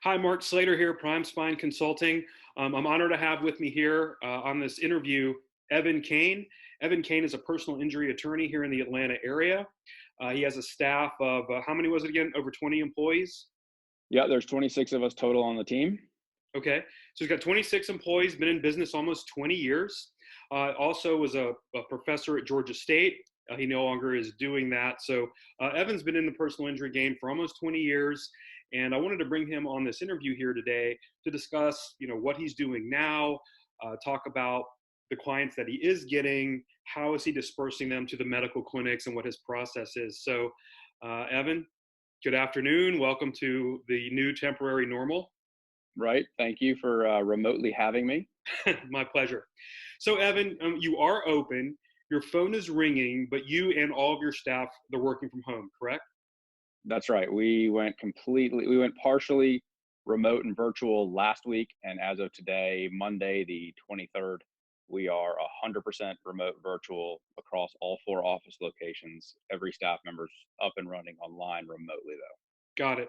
Hi, Mark Slater here, Prime Spine Consulting. I'm honored to have with me here on this interview Evan Kaine. Evan Kaine is a personal injury attorney here in the Atlanta area. He has a staff of, how many was it again? Over 20 employees? Yeah, there's 26 of us total on the team. Okay, so he's got 26 employees, been in business almost 20 years. Also was a professor at Georgia State. He no longer is doing that. So Evan's been in the personal injury game for almost 20 years. And I wanted to bring him on this interview here today to discuss, what he's doing now, talk about the clients that he is getting, how is he dispersing them to the medical clinics, and what his process is. So, Evan, good afternoon. Welcome to the new temporary normal. Right. Thank you for remotely having me. My pleasure. So, Evan, you are open. Your phone is ringing, but you and all of your staff, they're working from home, correct? That's right. We went partially remote and virtual last week. And as of today, Monday, the 23rd, we are 100% remote virtual across all 4 office locations. Every staff member's up and running online remotely, though. Got it.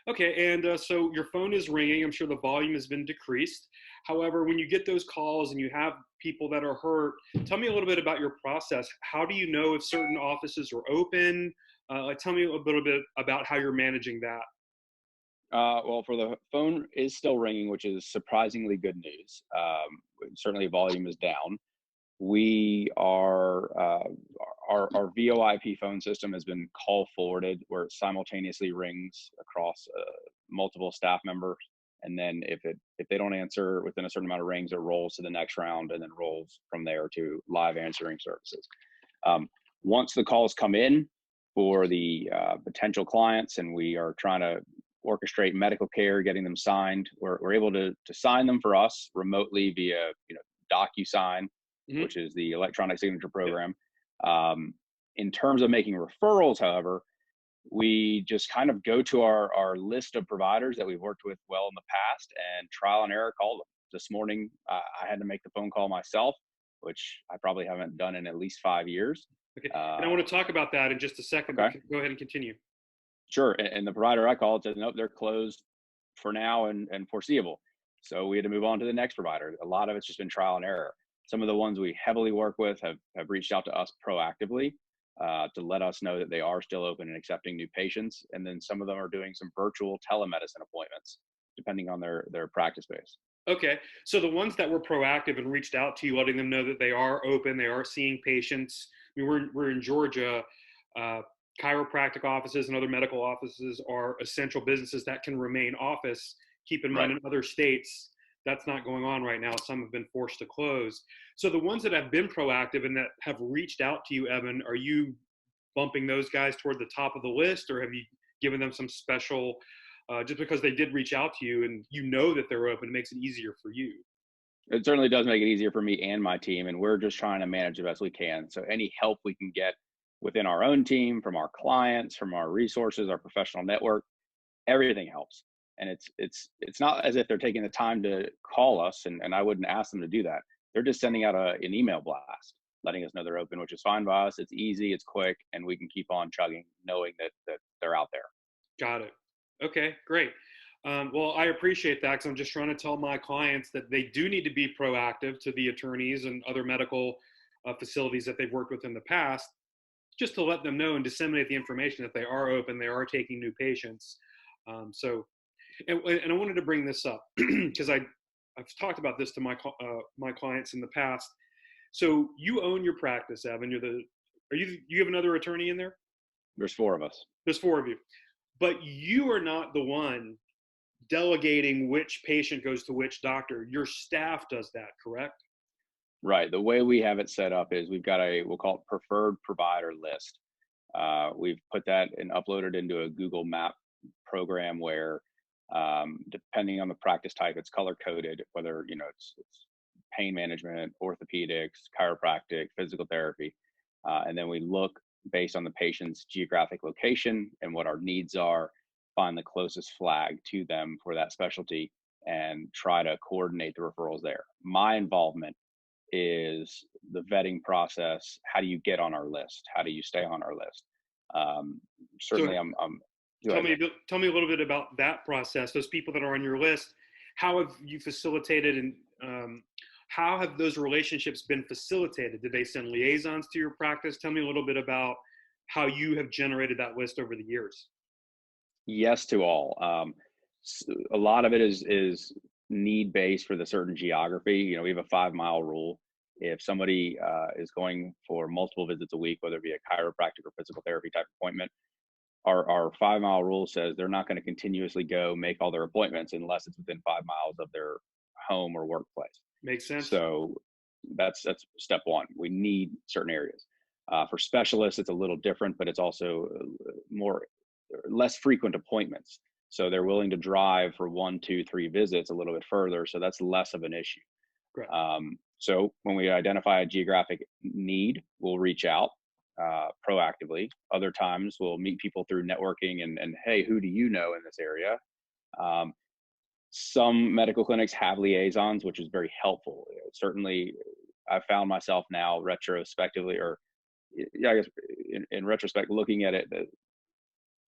Okay, and so your phone is ringing. I'm sure the volume has been decreased. However, when you get those calls and you have people that are hurt, tell me a little bit about your process. How do you know if certain offices are open? Tell me a little bit about how you're managing that. Well, for the phone is still ringing, which is surprisingly good news. Certainly, volume is down. We are our VoIP phone system has been call forwarded, where it simultaneously rings across multiple staff members, and then if they don't answer within a certain amount of rings, it rolls to the next round, and then rolls from there to live answering services. Once the calls come in for the potential clients, and we are trying to orchestrate medical care, getting them signed, we're able to sign them for us remotely via DocuSign, Mhm. which is the electronic signature program. In terms of making referrals, however, we just kind of go to our list of providers that we've worked with well in the past and trial and error call them. This morning, I had to make the phone call myself, which I probably haven't done in at least 5 years. Okay, and I Uh, want to talk about that in just a second, but okay, go ahead and continue. sure. And the provider I called said, nope, they're closed for now and foreseeable. So we had to move on to the next provider. A lot of it's just been trial and error. Some of the ones we heavily work with have reached out to us proactively to let us know that they are still open and accepting new patients. And then some of them are doing some virtual telemedicine appointments, depending on their practice base. Okay, so the ones that were proactive and reached out to you, letting them know that they are open, they are seeing patients. I mean, we're in Georgia. Uh, Chiropractic offices and other medical offices are essential businesses that can remain office. Keep in mind, Right. in other states, that's not going on right now. Some have been forced to close. So the ones that have been proactive and that have reached out to you, Evan, are you bumping those guys toward the top of the list, or have you given them some special? Just because they did reach out to you and you know that they're open, it makes it easier for you. It certainly does make it easier for me and my team, and we're just trying to manage the best we can. So any help we can get within our own team, from our clients, from our resources, our professional network, everything helps. And it's not as if they're taking the time to call us, and I wouldn't ask them to do that. They're just sending out an email blast letting us know they're open, which is fine by us. It's easy, it's quick, and we can keep on chugging knowing that they're out there. Got it. Okay, great. Well, I appreciate that because I'm just trying to tell my clients that they do need to be proactive to the attorneys and other medical facilities that they've worked with in the past, just to let them know and disseminate the information that they are open, they are taking new patients. And I wanted to bring this up because I've talked about this to my clients in the past. So you own your practice, Evan. You have another attorney in there? There's 4 of us. There's 4 of you, but you are not the one delegating which patient goes to which doctor. Your staff does that, correct? Right. The way we have it set up is we've got we'll call it preferred provider list. We've put that and uploaded into a Google Map program where, depending on the practice type, it's color coded, whether, it's pain management, orthopedics, chiropractic, physical therapy. And then we look based on the patient's geographic location and what our needs are, find the closest flag to them for that specialty and try to coordinate the referrals there. My involvement is the vetting process. How do you get on our list? How do you stay on our list? So Certainly, I'm Go ahead. Tell me a little bit about that process. Those people that are on your list, how have you facilitated, and how have those relationships been facilitated? Did they send liaisons to your practice? Tell me a little bit about how you have generated that list over the years. Yes to all. A lot of it is need based for the certain geography. You know, we have a 5 mile rule. If somebody is going for multiple visits a week, whether it be a chiropractic or physical therapy type appointment, our 5 mile rule says they're not going to continuously go make all their appointments unless it's within 5 miles of their home or workplace. Makes sense. So that's step one. We need certain areas. For specialists, it's a little different, but it's also less frequent appointments. So they're willing to drive for 1, 2, 3 visits a little bit further. So that's less of an issue. Correct. So when we identify a geographic need, we'll reach out proactively. Other times we'll meet people through networking and hey, who do you know in this area? Some medical clinics have liaisons, which is very helpful. Certainly, I found myself now retrospectively, or yeah, I guess in retrospect, looking at it,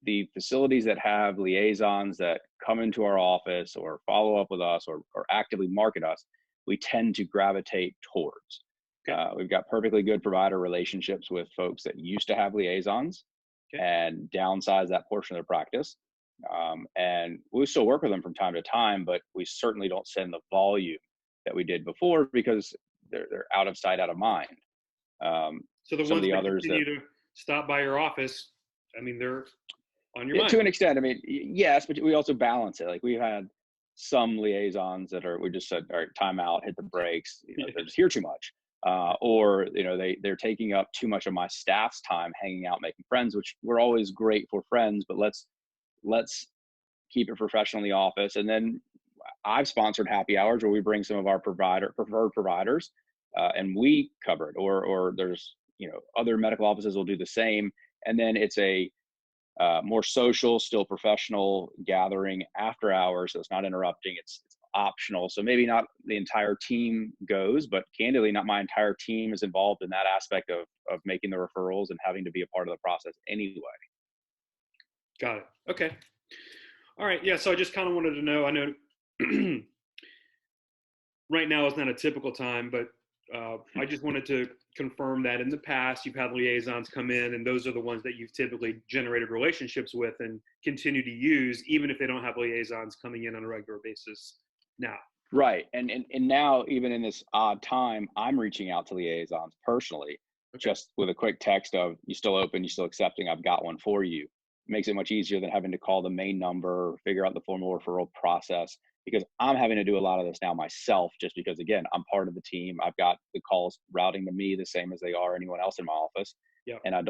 the facilities that have liaisons that come into our office or follow up with us or actively market us, we tend to gravitate towards. Okay. We've got perfectly good provider relationships with folks that used to have liaisons and downsize that portion of their practice. And we still work with them from time to time, but we certainly don't send the volume that we did before because they're out of sight, out of mind. So the some ones of the that others continue to stop by your office, I mean, they're on your mind. To an extent. I mean, yes, but we also balance it. Like we've had some liaisons that we just said, all right, time out, hit the brakes. They're just here too much. Or they're taking up too much of my staff's time hanging out, making friends, which we're always great for friends, but let's keep it professional in the office. And then I've sponsored happy hours where we bring some of our preferred providers and we cover it, or there's, other medical offices will do the same. And then it's a more social, still professional gathering after hours. So it's not interrupting. It's optional. So maybe not the entire team goes, but candidly, not my entire team is involved in that aspect of making the referrals and having to be a part of the process anyway. Got it. Okay. All right. Yeah. So I just kind of wanted to know, I know right now is not a typical time, but I just wanted to confirm that in the past you've had liaisons come in and those are the ones that you've typically generated relationships with and continue to use, even if they don't have liaisons coming in on a regular basis now. Right. And now, even in this odd time, I'm reaching out to liaisons personally, just with a quick text of, you still open, you still accepting, I've got one for you. It makes it much easier than having to call the main number, figure out the formal referral process, because I'm having to do a lot of this now myself, just because, again, I'm part of the team. I've got the calls routing to me the same as they are anyone else in my office. Yep. And I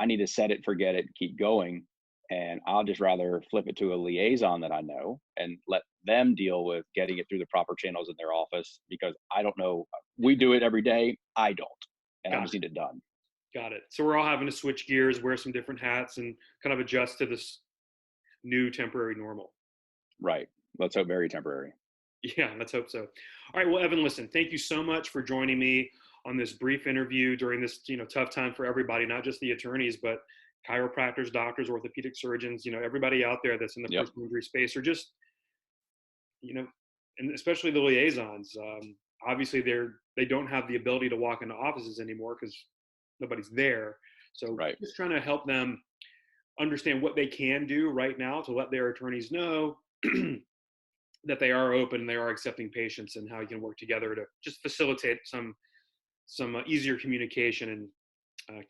need to set it, forget it, keep going. And I'll just rather flip it to a liaison that I know and let them deal with getting it through the proper channels in their office, because I don't know. We do it every day. I don't. And I just need it done. Got it. So we're all having to switch gears, wear some different hats, and kind of adjust to this new temporary normal. Right. Let's hope very temporary. Yeah, let's hope so. All right. Well, Evan, listen, thank you so much for joining me on this brief interview during this, tough time for everybody, not just the attorneys, but chiropractors, doctors, orthopedic surgeons, everybody out there that's in the personal injury space, or just, and especially the liaisons. Obviously they don't have the ability to walk into offices anymore because nobody's there. So just trying to help them understand what they can do right now to let their attorneys know that they are open, they are accepting patients, and how you can work together to just facilitate some easier communication and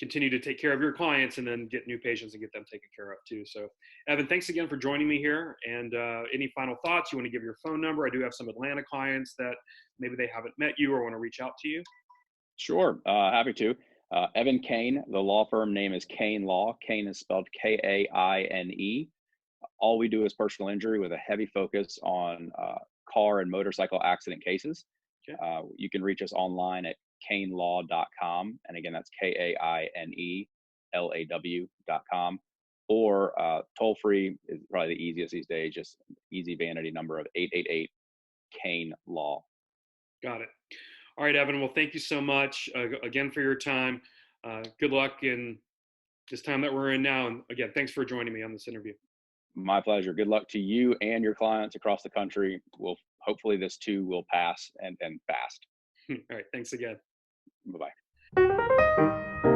continue to take care of your clients and then get new patients and get them taken care of too. So Evan, thanks again for joining me here. And any final thoughts? You want to give your phone number? I do have some Atlanta clients that maybe they haven't met you or want to reach out to you. Sure. Happy to. Evan Kaine, the law firm name is Kaine Law. Kaine is spelled Kaine. All we do is personal injury with a heavy focus on car and motorcycle accident cases. Okay. You can reach us online at kainelaw.com. And again, that's KaineLaw.com. Or toll free is probably the easiest these days, just easy vanity number of 888-KAINE-LAW. Got it. All right, Evan. Well, thank you so much again for your time. Good luck in this time that we're in now. And again, thanks for joining me on this interview. My pleasure. Good luck to you and your clients across the country. Will hopefully this too will pass and fast. All right. Thanks again. Bye bye.